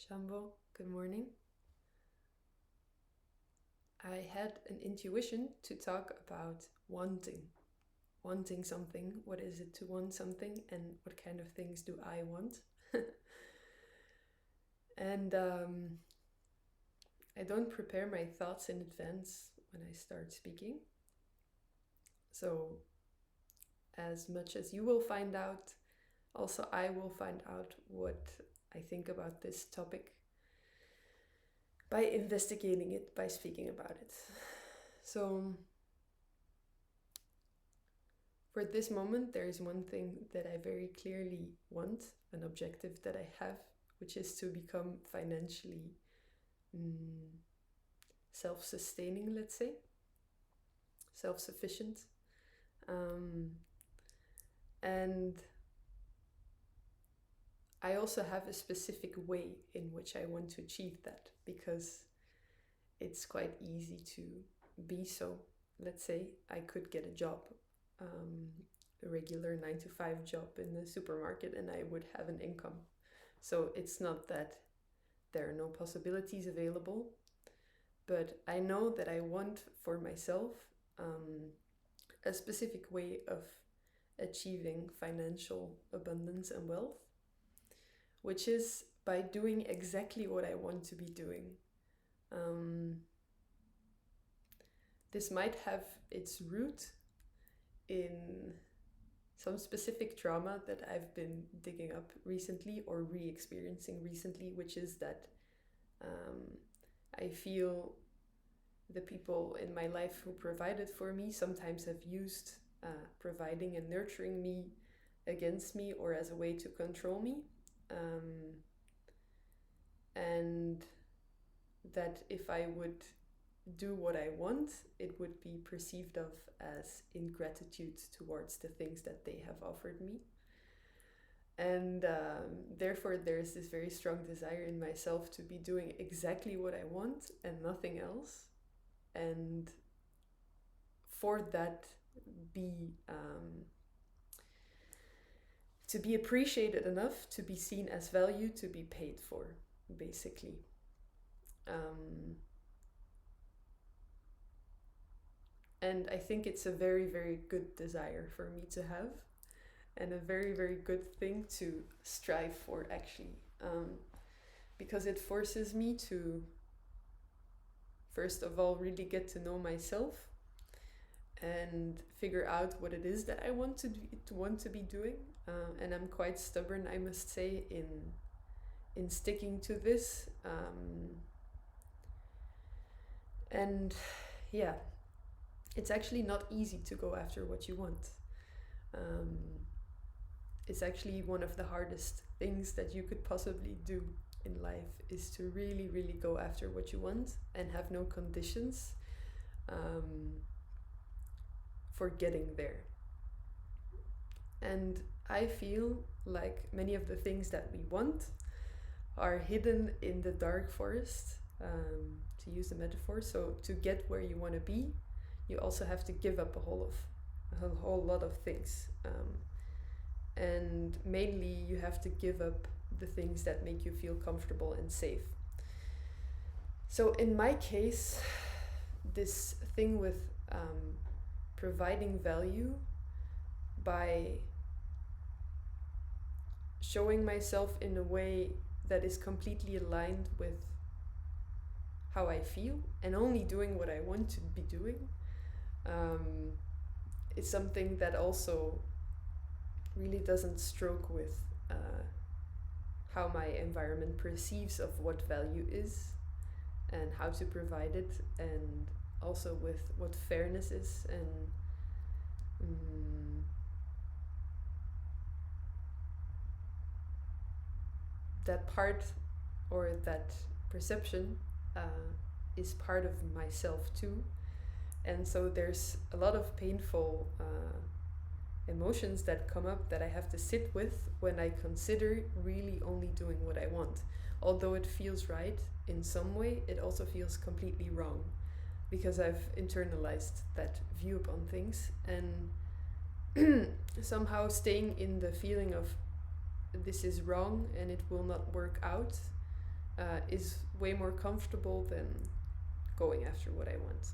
Shambo, good morning. I had an intuition to talk about wanting something. What is it to want something, and what kind of things do I want? and I don't prepare my thoughts in advance when I start speaking. So, as much as you will find out, also I will find out what I think about this topic by investigating it, by speaking about it. So, for this moment, there is one thing that I very clearly want, an objective that I have, which is to become financially self-sustaining, let's say, self-sufficient. And I also have a specific way in which I want to achieve that, because it's quite easy to be so. Let's say I could get a job, a regular 9-to-5 job in the supermarket, and I would have an income. So it's not that there are no possibilities available, but I know that I want for myself a specific way of achieving financial abundance and wealth, which is by doing exactly what I want to be doing. This might have its root in some specific trauma that I've been digging up recently or re-experiencing recently, which is that I feel the people in my life who provided for me sometimes have used providing and nurturing me against me or as a way to control me. And that if I would do what I want, it would be perceived of as ingratitude towards the things that they have offered me. And therefore there's this very strong desire in myself to be doing exactly what I want and nothing else. And for that to be appreciated enough to be seen as value, to be paid for, basically. And I think it's a very, very good desire for me to have, and a very, very good thing to strive for, actually, because it forces me to, first of all, really get to know myself and figure out what it is that I want to be doing. And I'm quite stubborn, I must say, in sticking to this. And yeah, it's actually not easy to go after what you want. It's actually one of the hardest things that you could possibly do in life, is to really, really go after what you want and have no conditions for getting there. And I feel like many of the things that we want are hidden in the dark forest, to use the metaphor. So to get where you want to be, you also have to give up a whole lot of things. And mainly you have to give up the things that make you feel comfortable and safe. So in my case, this thing with providing value by showing myself in a way that is completely aligned with how I feel and only doing what I want to be doing, is something that also really doesn't stroke with how my environment perceives of what value is and how to provide it, and also with what fairness is, and that part, or that perception, is part of myself too. And so there's a lot of painful emotions that come up that I have to sit with when I consider really only doing what I want. Although it feels right in some way, it also feels completely wrong, because I've internalized that view upon things. And somehow staying in the feeling of this is wrong and it will not work out is way more comfortable than going after what I want.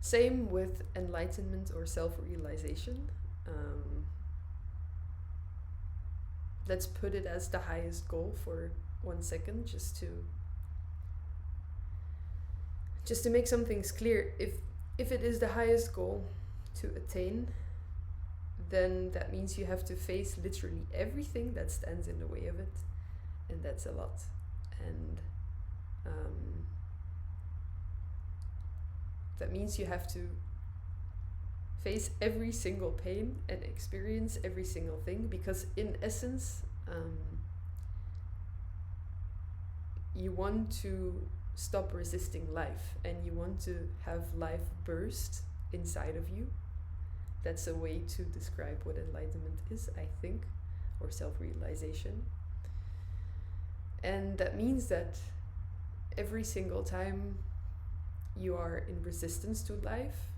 Same with enlightenment or self-realization. Let's put it as the highest goal for 1 second, just to make some things clear. If it is the highest goal to attain, then that means you have to face literally everything that stands in the way of it, and that's a lot. And that means you have to face every single pain and experience every single thing, because in essence, you want to stop resisting life, and you want to have life burst inside of you. That's a way to describe what enlightenment is, I think, or self-realization. And that means that every single time you are in resistance to life,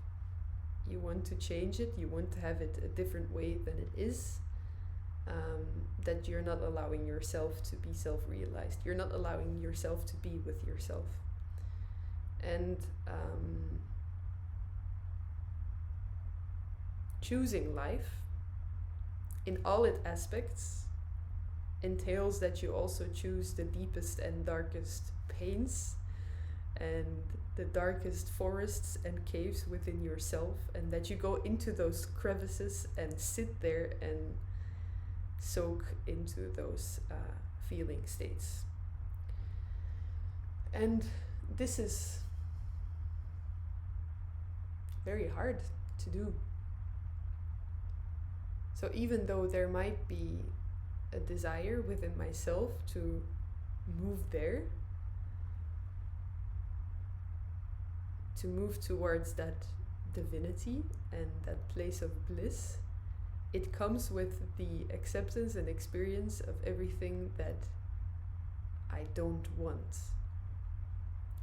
you want to change it, you want to have it a different way than it is, that you're not allowing yourself to be self-realized. You're not allowing yourself to be with yourself. And choosing life in all its aspects entails that you also choose the deepest and darkest pains and the darkest forests and caves within yourself, and that you go into those crevices and sit there and soak into those feeling states. And this is very hard to do. So even though there might be a desire within myself to move there, to move towards that divinity and that place of bliss, it comes with the acceptance and experience of everything that I don't want,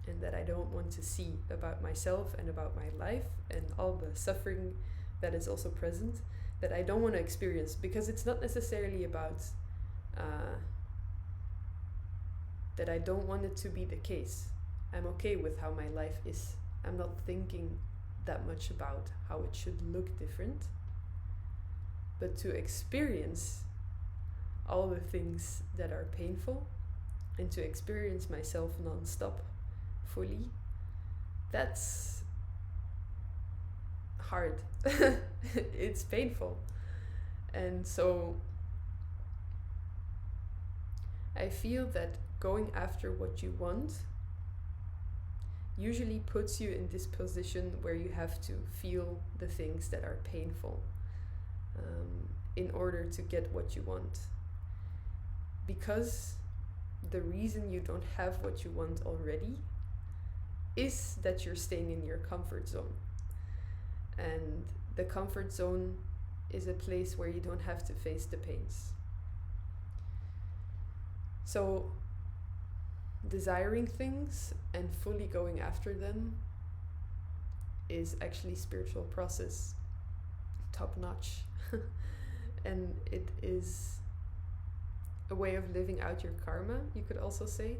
and that I don't want to see about myself and about my life, and all the suffering that is also present that I don't want to experience, because it's not necessarily about that I don't want it to be the case. I'm okay with how my life is. I'm not thinking that much about how it should look different, but to experience all the things that are painful and to experience myself non-stop fully, that's hard. It's painful. And so I feel that going after what you want usually puts you in this position where you have to feel the things that are painful in order to get what you want. Because the reason you don't have what you want already is that you're staying in your comfort zone. And the comfort zone is a place where you don't have to face the pains. So desiring things and fully going after them is actually spiritual process, top notch. And it is a way of living out your karma, you could also say.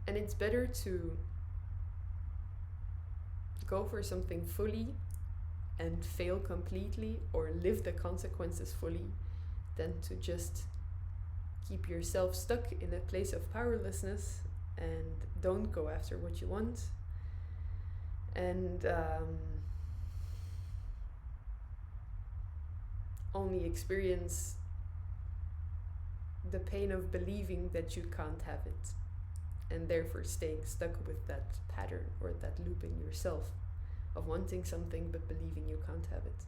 And it's better to go for something fully and fail completely, or live the consequences fully, than to just keep yourself stuck in a place of powerlessness and don't go after what you want. And only experience the pain of believing that you can't have it, and therefore staying stuck with that pattern or that loop in yourself of wanting something but believing you can't have it.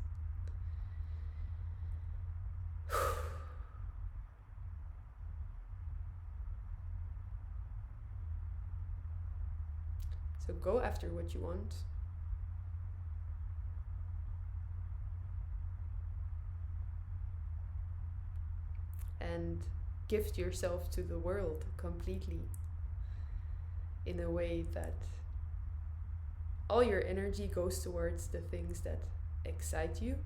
So go after what you want. And gift yourself to the world completely, in a way that all your energy goes towards the things that excite you,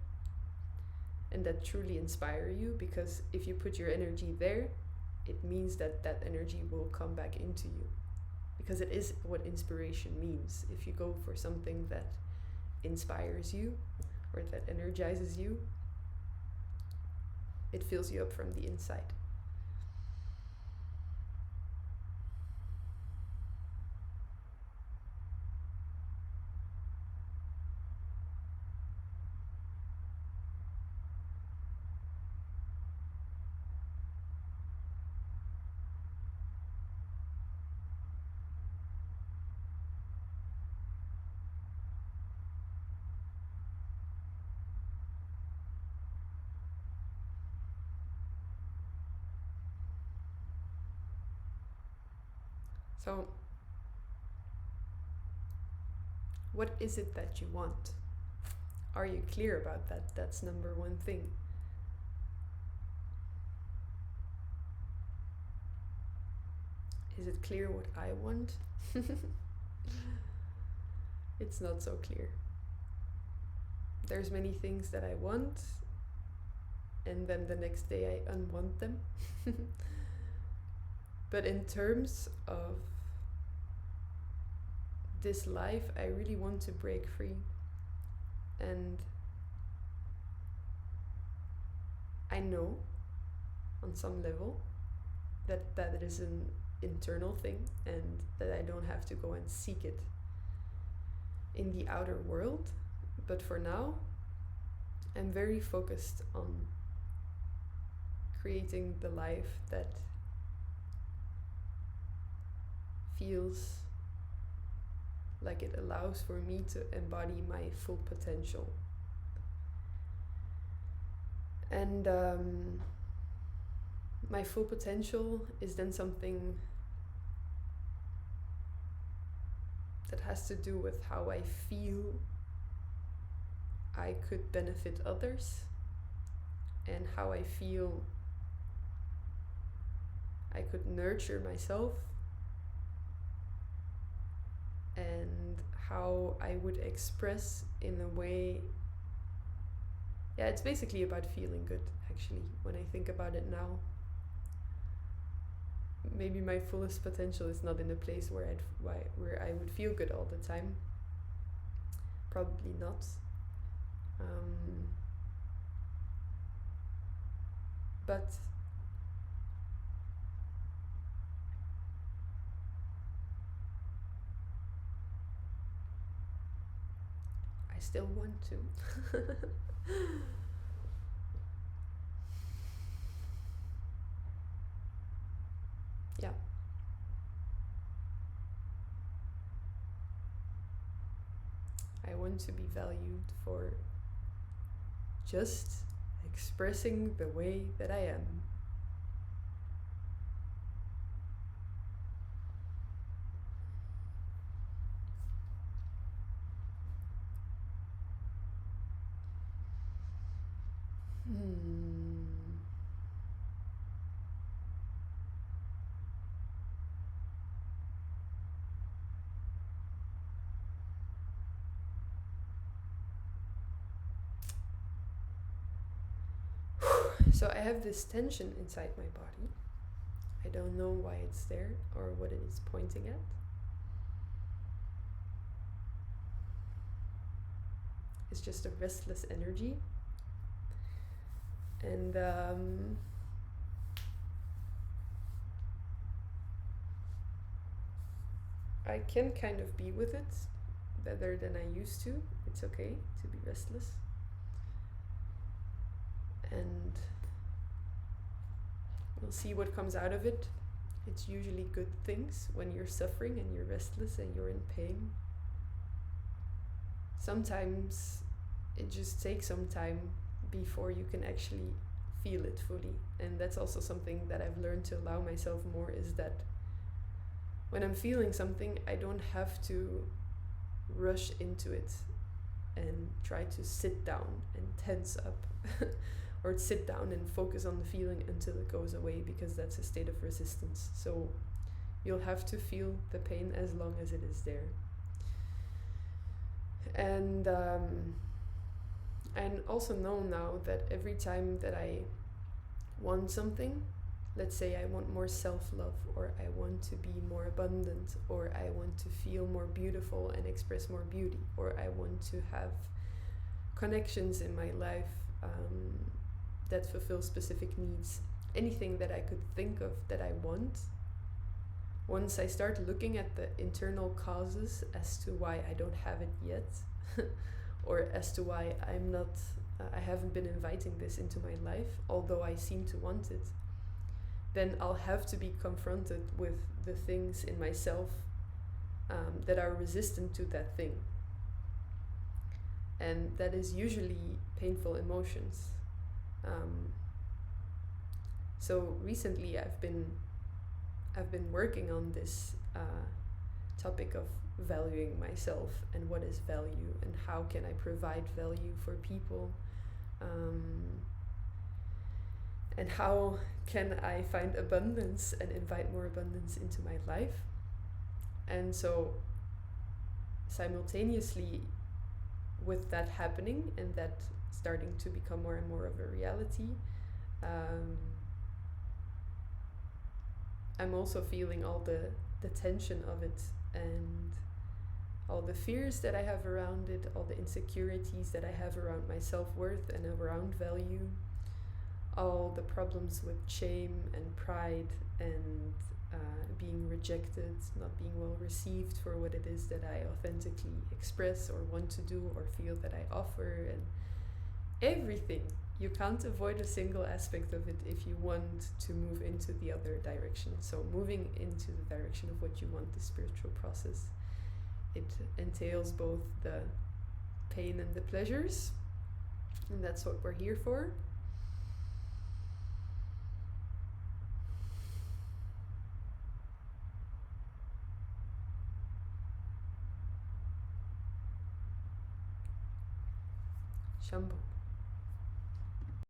and that truly inspire you, because if you put your energy there, it means that that energy will come back into you, because it is what inspiration means. If you go for something that inspires you or that energizes you, it fills you up from the inside. So, what is it that you want? Are you clear about that? That's number one thing. Is it clear what I want? It's not so clear. There's many things that I want, and then the next day I unwant them. But in terms of this life, I really want to break free. And I know on some level that that is an internal thing, and that I don't have to go and seek it in the outer world. But for now, I'm very focused on creating the life that feels like it allows for me to embody my full potential. And my full potential is then something that has to do with how I feel I could benefit others, and how I feel I could nurture myself, and how I would express in a way. Yeah, it's basically about feeling good, actually, when I think about it now. Maybe my fullest potential is not in a place where I would feel good all the time. Probably not. But I still want to. Yeah. I want to be valued for just expressing the way that I am. So I have this tension inside my body. I don't know why it's there or what it is pointing at. It's just a restless energy. And I can kind of be with it better than I used to. It's okay to be restless. And we'll see what comes out of it. It's usually good things when you're suffering and you're restless and you're in pain. Sometimes it just takes some time before you can actually feel it fully. And that's also something that I've learned to allow myself more, is that when I'm feeling something, I don't have to rush into it and try to sit down and tense up or sit down and focus on the feeling until it goes away, because that's a state of resistance. So you'll have to feel the pain as long as it is there. And And also know now that every time that I want something, let's say I want more self-love, or I want to be more abundant, or I want to feel more beautiful and express more beauty, or I want to have connections in my life that fulfill specific needs, anything that I could think of that I want, once I start looking at the internal causes as to why I don't have it yet, or as to why I haven't been inviting this into my life, although I seem to want it, then I'll have to be confronted with the things in myself that are resistant to that thing. And that is usually painful emotions. So recently I've been working on this topic of valuing myself, and what is value, and how can I provide value for people, and how can I find abundance and invite more abundance into my life. And so simultaneously with that happening, and that starting to become more and more of a reality, I'm also feeling all the tension of it, and all the fears that I have around it, all the insecurities that I have around my self-worth and around value, all the problems with shame and pride and being rejected, not being well received for what it is that I authentically express or want to do or feel that I offer, and everything. You can't avoid a single aspect of it if you want to move into the other direction. So moving into the direction of what you want, the spiritual process, it entails both the pain and the pleasures, and that's what we're here for. Shambho.